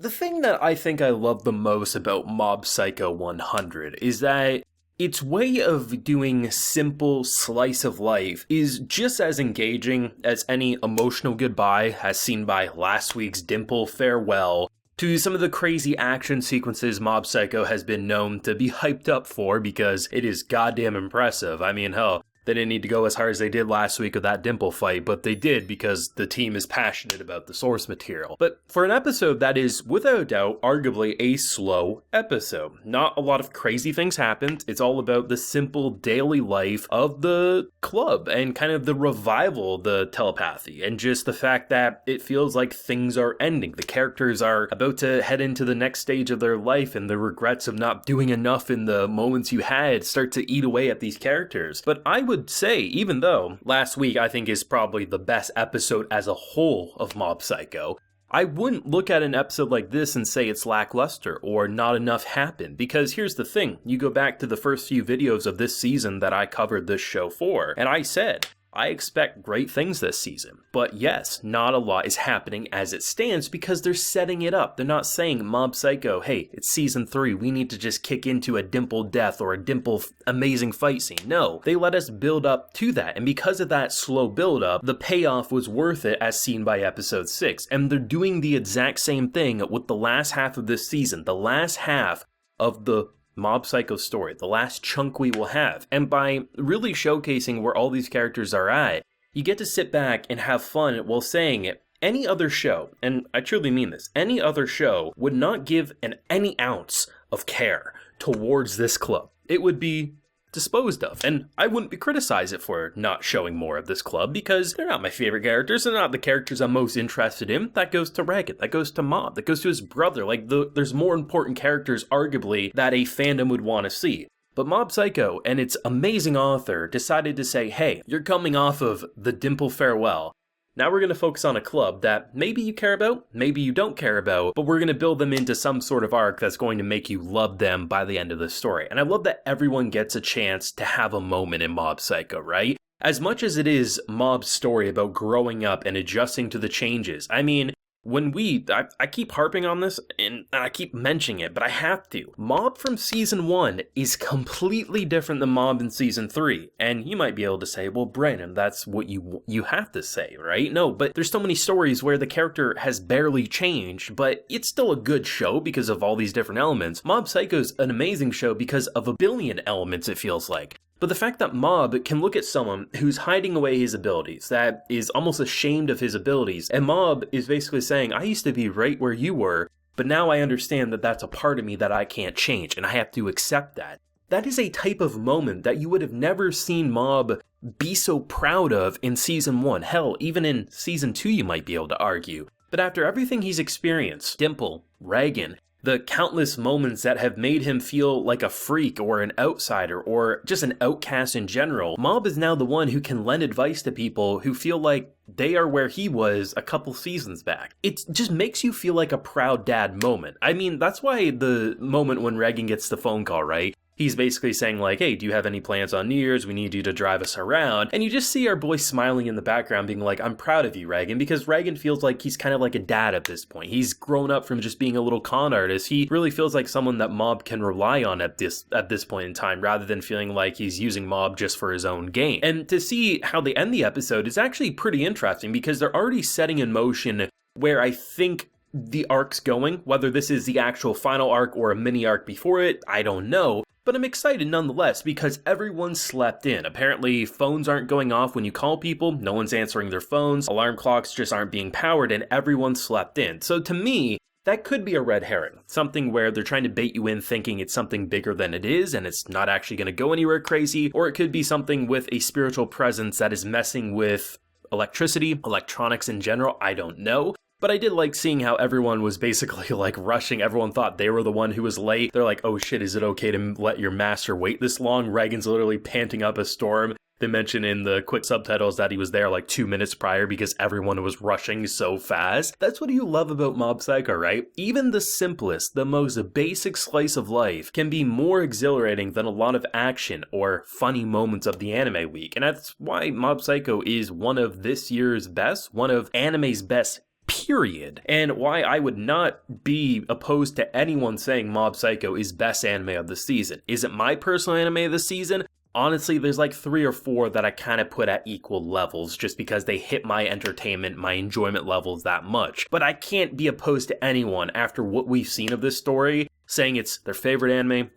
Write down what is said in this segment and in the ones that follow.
The thing that I think I love the most about Mob Psycho 100 is that its way of doing simple slice of life is just as engaging as any emotional goodbye as seen by last week's Dimple Farewell, to some of the crazy action sequences Mob Psycho has been known to be hyped up for because it is goddamn impressive. I mean, hell, they didn't need to go as hard as they did last week with that Dimple fight, but they did because the team is passionate about the source material. But for an episode that is, without a doubt, arguably a slow episode. Not a lot of crazy things happened. It's all about the simple daily life of the club and kind of the revival of the telepathy and just the fact that it feels like things are ending. The characters are about to head into the next stage of their life and the regrets of not doing enough in the moments you had start to eat away at these characters. But I would say, even though last week I think is probably the best episode as a whole of Mob Psycho, I wouldn't look at an episode like this and say it's lackluster or not enough happened, because here's the thing, you go back to the first few videos of this season that I covered this show for, and I said, I expect great things this season, but yes, not a lot is happening as it stands because they're setting it up. They're not saying, Mob Psycho, hey, it's season 3, we need to just kick into a Dimple death or a Dimple amazing fight scene. No, they let us build up to that, and because of that slow build up, the payoff was worth it as seen by episode 6, and they're doing the exact same thing with the last half of this season, the last half of the Mob Psycho story, the last chunk we will have. And by really showcasing where all these characters are at, you get to sit back and have fun while saying it. Any other show, and I truly mean this, any other show would not give any ounce of care towards this club. It would be disposed of, and I wouldn't be criticized for not showing more of this club because they're not my favorite characters, they're not the characters I'm most interested in. That goes to Reagan, that goes to Mob, that goes to his brother. Like, there's more important characters, arguably, that a fandom would want to see. But Mob Psycho and its amazing author decided to say, hey, you're coming off of the Dimple Farewell. Now we're going to focus on a club that maybe you care about, maybe you don't care about, but we're going to build them into some sort of arc that's going to make you love them by the end of the story. And I love that everyone gets a chance to have a moment in Mob Psycho, right? As much as it is Mob's story about growing up and adjusting to the changes, I mean, when I keep harping on this, and I keep mentioning it, but I have to. Mob from Season 1 is completely different than Mob in Season 3. And you might be able to say, well, Brandon, that's what you have to say, right? No, but there's so many stories where the character has barely changed, but it's still a good show because of all these different elements. Mob Psycho's an amazing show because of a billion elements, it feels like. But the fact that Mob can look at someone who's hiding away his abilities, that is almost ashamed of his abilities, and Mob is basically saying, I used to be right where you were, but now I understand that that's a part of me that I can't change, and I have to accept that. That is a type of moment that you would have never seen Mob be so proud of in Season 1. Hell, even in Season 2 you might be able to argue. But after everything he's experienced, Dimple, Reagan, the countless moments that have made him feel like a freak or an outsider or just an outcast in general, Mob is now the one who can lend advice to people who feel like they are where he was a couple seasons back. It just makes you feel like a proud dad moment. I mean, that's why the moment when Reagan gets the phone call, right? He's basically saying like, hey, do you have any plans on New Year's? We need you to drive us around. And you just see our boy smiling in the background being like, I'm proud of you, Reagan, because Reagan feels like he's kind of like a dad at this point. He's grown up from just being a little con artist. He really feels like someone that Mob can rely on at this point in time, rather than feeling like he's using Mob just for his own gain. And to see how they end the episode is actually pretty interesting because they're already setting in motion where I think the arc's going. Whether this is the actual final arc or a mini arc before it, I don't know. But I'm excited nonetheless because everyone slept in. Apparently phones aren't going off when you call people, no one's answering their phones, alarm clocks just aren't being powered, and everyone slept in. So to me, that could be a red herring. Something where they're trying to bait you in thinking it's something bigger than it is and it's not actually going to go anywhere crazy. Or it could be something with a spiritual presence that is messing with electricity, electronics in general, I don't know. But I did like seeing how everyone was basically like rushing. Everyone thought they were the one who was late. They're like, oh shit, is it okay to let your master wait this long? Reagan's literally panting up a storm. They mention in the quick subtitles that he was there like 2 minutes prior because everyone was rushing so fast. That's what you love about Mob Psycho, right? Even the simplest, the most basic slice of life can be more exhilarating than a lot of action or funny moments of the anime week. And that's why Mob Psycho is one of this year's best, one of anime's best period. And why I would not be opposed to anyone saying Mob Psycho is best anime of the season. Is it my personal anime of the season? Honestly, there's like 3 or 4 that I kind of put at equal levels just because they hit my entertainment, my enjoyment levels that much. But I can't be opposed to anyone after what we've seen of this story saying it's their favorite anime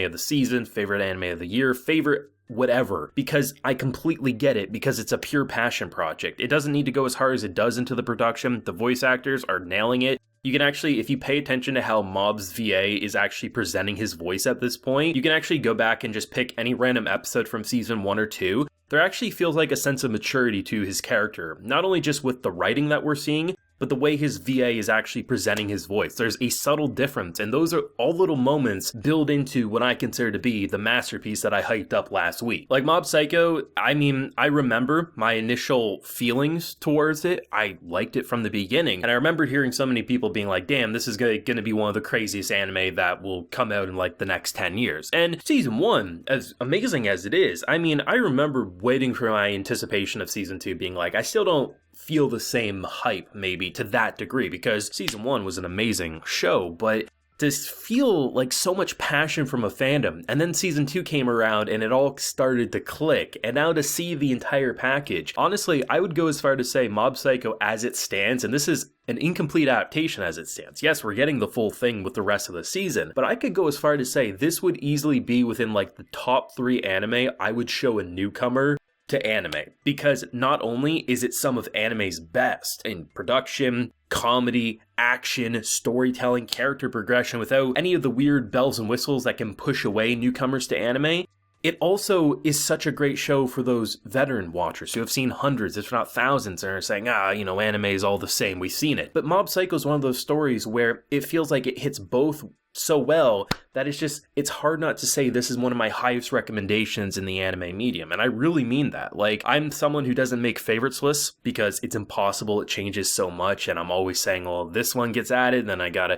of the season, favorite anime of the year, favorite whatever, because I completely get it, because it's a pure passion project. It doesn't need to go as hard as it does into the production. The voice actors are nailing it. You can actually, if you pay attention to how Mob's VA is actually presenting his voice at this point, you can actually go back and just pick any random episode from season 1 or 2. There actually feels like a sense of maturity to his character, not only just with the writing that we're seeing, but the way his VA is actually presenting his voice. There's a subtle difference, and those are all little moments build into what I consider to be the masterpiece that I hyped up last week. Like Mob Psycho, I mean, I remember my initial feelings towards it. I liked it from the beginning, and I remember hearing so many people being like, damn, this is gonna be one of the craziest anime that will come out in like the next 10 years. And season 1, as amazing as it is, I mean, I remember waiting for my anticipation of season 2 being like, I still don't feel the same hype maybe to that degree, because season 1 was an amazing show, but to feel like so much passion from a fandom, and then season 2 came around and it all started to click, and now to see the entire package, honestly, I would go as far to say Mob Psycho as it stands, and this is an incomplete adaptation as it stands. Yes, we're getting the full thing with the rest of the season, but I could go as far to say this would easily be within like the top 3 anime I would show a newcomer to anime, because not only is it some of anime's best in production, comedy, action, storytelling, character progression without any of the weird bells and whistles that can push away newcomers to anime, it also is such a great show for those veteran watchers who have seen hundreds, if not thousands, and are saying, anime is all the same, we've seen it. But Mob Psycho is one of those stories where it feels like it hits both so well that it's hard not to say this is one of my highest recommendations in the anime medium. And I really mean that. Like, I'm someone who doesn't make favorites lists because it's impossible, it changes so much, and I'm always saying, well, this one gets added, then I gotta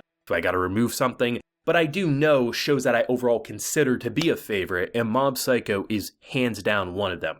remove something. But I do know shows that I overall consider to be a favorite, and Mob Psycho is hands down one of them.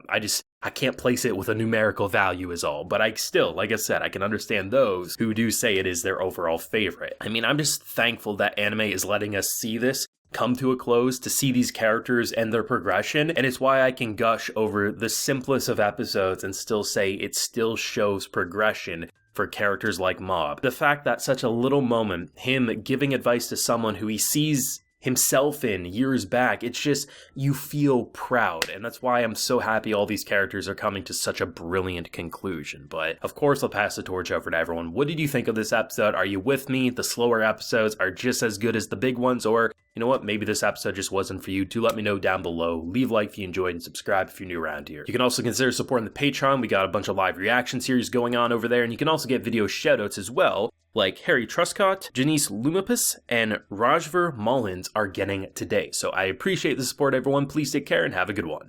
I can't place it with a numerical value is all, but I still, like I said, I can understand those who do say it is their overall favorite. I mean, I'm just thankful that anime is letting us see this come to a close, to see these characters and their progression, and it's why I can gush over the simplest of episodes and still say it still shows progression for characters like Mob. The fact that such a little moment, him giving advice to someone who he sees himself in years back, it's just, you feel proud, and that's why I'm so happy all these characters are coming to such a brilliant conclusion. But of course, I'll pass the torch over to everyone. What did you think of this episode? Are you with me? The slower episodes are just as good as the big ones, or you know what, maybe this episode just wasn't for you. Do let me know down below. Leave a like if you enjoyed and subscribe if you're new around here. You can also consider supporting the Patreon. We got a bunch of live reaction series going on over there, and you can also get video shoutouts as well, like Harry Truscott, Jannice Lumapas, and Rajvir Malhans are getting today. So I appreciate the support, everyone. Please take care and have a good one.